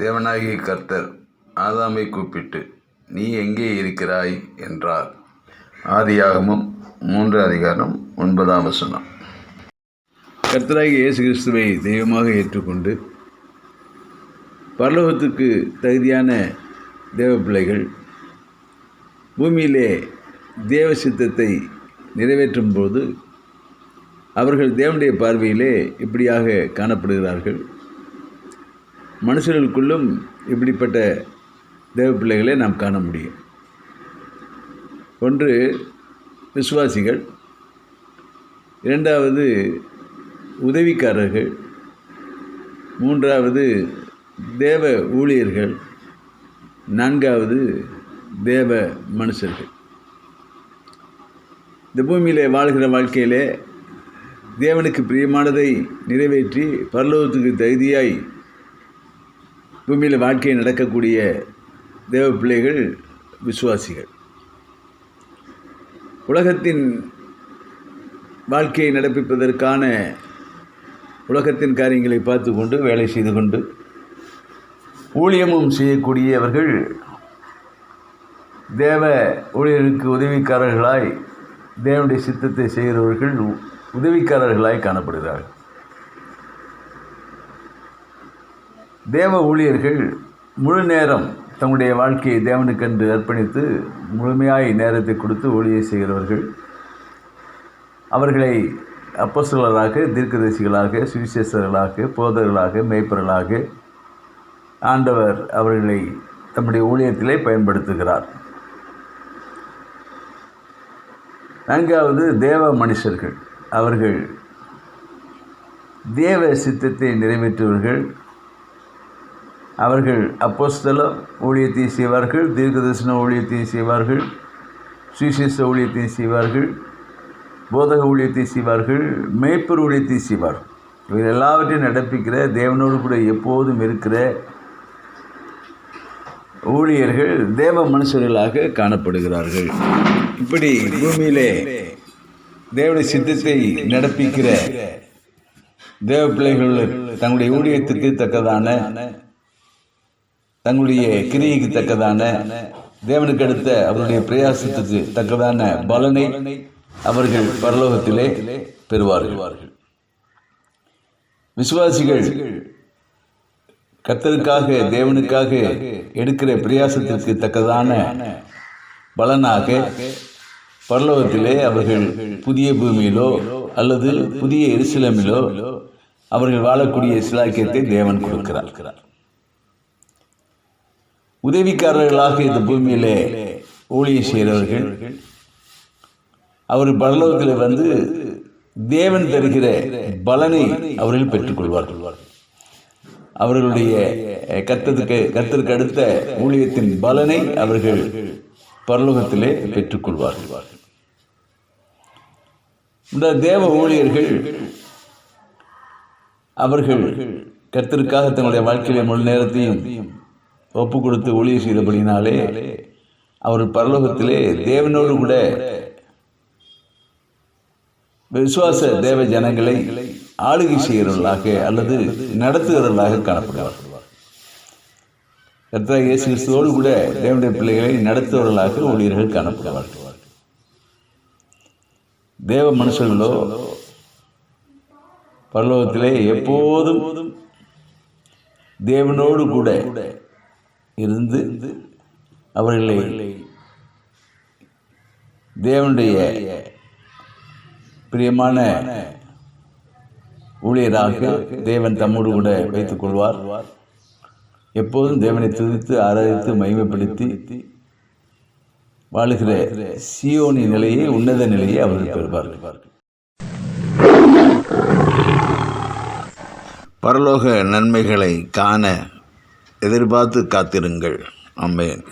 தேவனாகிய கர்த்தர் ஆதாமை கூப்பிட்டு, நீ எங்கே இருக்கிறாய் என்றார். ஆதியாகமம் 3:9. கர்த்தராகிய இயேசு கிறிஸ்துவை தெய்வமாக ஏற்றுக்கொண்டு பரலோகத்துக்கு தகுதியான தேவ பிள்ளைகள் பூமியிலே தேவ சித்தத்தை நிறைவேற்றும் போது அவர்கள் தேவனுடைய பார்வையிலே இப்படியாக காணப்படுகிறார்கள். மனுஷர்களுக்குள்ளும் இப்படிப்பட்ட தேவ பிள்ளைகளை நாம் காண முடியும். ஒன்று விசுவாசிகள், இரண்டாவது உதவிக்காரர்கள், மூன்றாவது தேவ ஊழியர்கள், நான்காவது தேவ மனுஷர்கள். இந்த பூமியிலே வாழ்கிற வாழ்க்கையிலே தேவனுக்கு பிரியமானதை நிறைவேற்றி பரலோகத்துக்கு தகுதியாய் பூமியில் வாழ்க்கையை நடக்கக்கூடிய தேவ பிள்ளைகள் விசுவாசிகள். உலகத்தின் வாழ்க்கையை நடப்பிப்பதற்கான உலகத்தின் காரியங்களை பார்த்து கொண்டு வேலை செய்து கொண்டு ஊழியமும் செய்யக்கூடியவர்கள் தேவ ஊழியருக்கு உதவிக்காரர்களாய், தேவனுடைய சித்தத்தை செய்கிறவர்கள் உதவிக்காரர்களாய் காணப்படுகிறார்கள். தேவ ஊழியர்கள் முழு நேரம் தங்களுடைய வாழ்க்கையை தேவனுக்கென்று அர்ப்பணித்து முழுமையாய் நேரத்தை கொடுத்து ஊழியம் செய்கிறவர்கள். அவர்களை அப்போஸ்தலர்களாக, தீர்க்கதரிசிகளாக, சுவிசேஷகர்களாக, போதகர்களாக, மேய்ப்பர்களாக ஆண்டவர் அவர்களை தம்முடைய ஊழியத்திலே பயன்படுத்துகிறார். நான்காவது தேவ மனுஷர்கள். அவர்கள் தேவ சித்தத்தை நிறைவேற்றுவர்கள். அவர்கள் அப்போஸ்தல ஊழியத்தை செய்வார்கள், தீர்க்கதரிசன ஊழியத்தை செய்வார்கள், சுவிசேஷ ஊழியத்தை செய்வார்கள், போதக ஊழியத்தை செய்வார்கள், மேய்ப்பர் ஊழியத்தை செய்வார்கள். இவர் எல்லாவற்றையும் நடப்பிக்கிற, தேவனோடு கூட எப்போதும் இருக்கிற ஊழியர்கள் தேவ மனுஷர்களாக காணப்படுகிறார்கள். இப்படி பூமியிலே தேவனுடைய சித்தத்தை நடப்பிக்கிற தேவ பிள்ளைகள் தங்களுடைய ஊழியத்துக்கு தக்கதான, தங்களுடைய கிரியைக்கு தக்கதான, தேவனுக்கு அடுத்த அவருடைய பிரயாசத்துக்கு தக்கதான பலனை அவர்கள் பரலோகத்திலே பெறுவார்கள். விசுவாசிகள் கர்த்தருக்காக, தேவனுக்காக எடுக்கிற பிரயாசத்திற்கு தக்கதான பலனாக பரலோகத்திலே அவர்கள் புதிய பூமியிலோ அல்லது புதிய எருசலேமிலோ அவர்கள் வாழக்கூடிய சிலாக்கியத்தை தேவன் கொடுக்கிறார். உதவிக்காரர்களாக இந்த பூமியிலே ஊழியம் செய்கிறவர்கள் அவர் பரலோகத்தில் வந்து தேவன் தருகிற பலனை அவர்கள் பெற்றுக்கொள்வார்கள். அவர்களுடைய கர்த்தருக்கு அடுத்த ஊழியத்தின் பலனை அவர்கள் பரலோகத்திலே பெற்றுக்கொள்வார்கள். இந்த தேவ ஊழியர்கள் அவர்கள் கர்த்தருக்காக தங்களுடைய வாழ்க்கையில முழு நேரத்தையும் ஒப்பு கொடுத்து ஊழியம் செய்தபடினாலே அவர் பரலோகத்திலே தேவனோடு கூட விசுவாச தேவ ஜனங்களை ஆளுகை செய்கிறவர்களாக அல்லது நடத்துகிறவர்களாக காணப்படுவார்கள். கர்த்தராகிய இயேசு கிறிஸ்துவோடு கூட தேவனுடைய பிள்ளைகளை நடத்துவர்களாக ஊழியர்கள் காணப்படுவார்கள். தேவ மனுஷர்களோ பரலோகத்திலே எப்போதும் தேவனோடு கூட இருந்து அவர்களை தேவனுடைய பிரியமான ஊழியராக தேவன் தம்மோடு கூட வைத்துக் கொள்வார். எப்போதும் தேவனை துதித்து ஆராதித்து மகிமைப்படுத்தி வாழுகிற சீயோனி நிலையை, உன்னத நிலையை அவர்கள் பெறுவார்கள். பரலோக நன்மைகளை காண எதிர்பார்த்து காத்திருங்கள். ஆமென்.